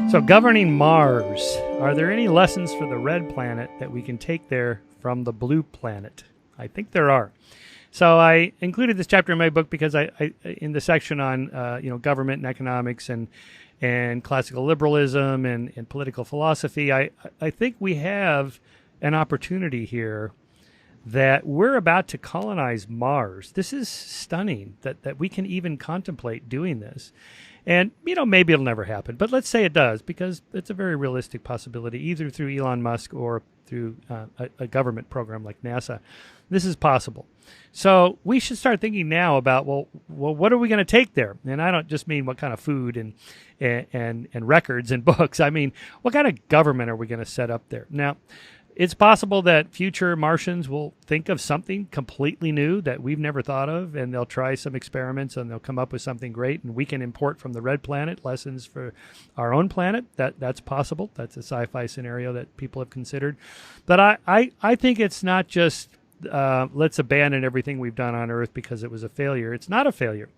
So, governing Mars, are there any lessons for the red planet that we can take there from the blue planet? I think there are. So I included this chapter in my book because I in the section on government and economics and classical liberalism and political philosophy, I think we have an opportunity here that we're about to colonize Mars. This is stunning that we can even contemplate doing this. And, maybe it'll never happen, but let's say it does, because it's a very realistic possibility, either through Elon Musk or through a government program like NASA. This is possible. So we should start thinking now about, well, what are we going to take there? And I don't just mean what kind of food and records and books. I mean, what kind of government are we going to set up there? Now, it's possible that future Martians will think of something completely new that we've never thought of, and they'll try some experiments and they'll come up with something great, and we can import from the red planet lessons for our own planet. That's possible. That's a sci-fi scenario that people have considered. But I think it's not just let's abandon everything we've done on Earth because it was a failure. It's not a failure.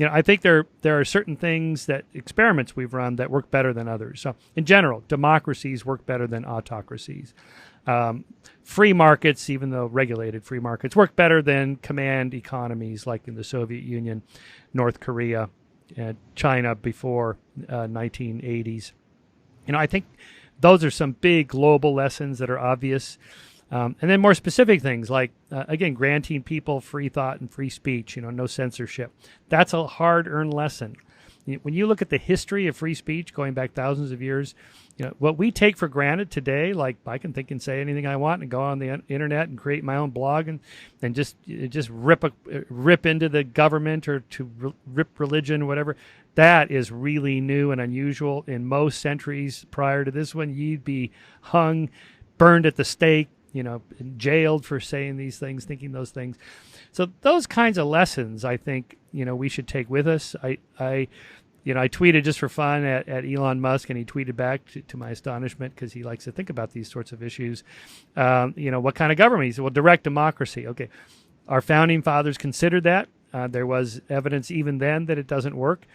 I think there are certain things experiments we've run that work better than others. So in general, democracies work better than autocracies. Free markets, even though regulated free markets, work better than command economies like in the Soviet Union, North Korea, and China before 1980s. I think those are some big global lessons that are obvious. And then more specific things like, again, granting people free thought and free speech, no censorship. That's a hard-earned lesson. When you look at the history of free speech going back thousands of years, what we take for granted today, like I can think and say anything I want and go on the internet and create my own blog and just rip into the government or to rip religion, whatever. That is really new and unusual. In most centuries prior to this one, you'd be hung, burned at the stake, jailed for saying these things, thinking those things. So those kinds of lessons, I think, we should take with us. I tweeted just for fun at Elon Musk, and he tweeted back to my astonishment, because he likes to think about these sorts of issues. What kind of government? He said, well, direct democracy. Okay. Our founding fathers considered that. There was evidence even then that it doesn't work.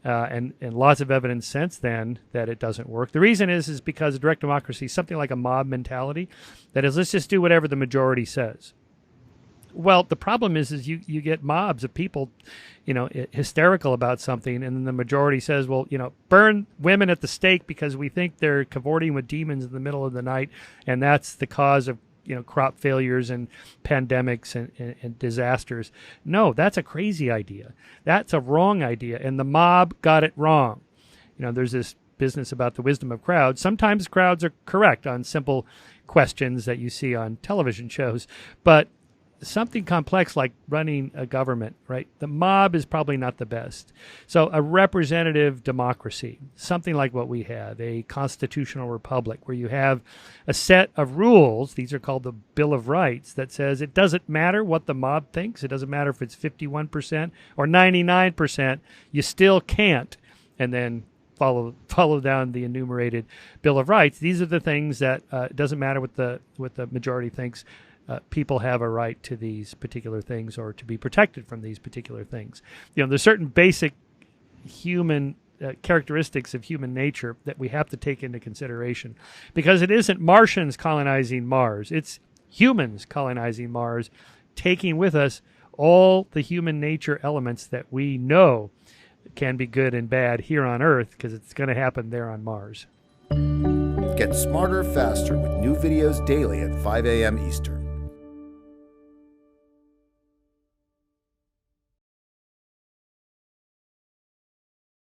And lots of evidence since then that it doesn't work. The reason is because direct democracy is something like a mob mentality. That is, let's just do whatever the majority says. Well, the problem is you get mobs of people, hysterical about something, and then the majority says, well, burn women at the stake because we think they're cavorting with demons in the middle of the night, and that's the cause of crop failures and pandemics and disasters. No, that's a crazy idea. That's a wrong idea, and the mob got it wrong. There's this business about the wisdom of crowds. Sometimes crowds are correct on simple questions that you see on television shows, but something complex like running a government, right? The mob is probably not the best. So a representative democracy, something like what we have, a constitutional republic where you have a set of rules, these are called the Bill of Rights, that says it doesn't matter what the mob thinks. It doesn't matter if it's 51% or 99%, you still can't. And then follow down the enumerated Bill of Rights. These are the things that it doesn't matter what the majority thinks. People have a right to these particular things or to be protected from these particular things. There's certain basic human characteristics of human nature that we have to take into consideration, because it isn't Martians colonizing Mars. It's humans colonizing Mars, taking with us all the human nature elements that we know can be good and bad here on Earth, because it's going to happen there on Mars. Get smarter faster with new videos daily at 5 a.m. Eastern.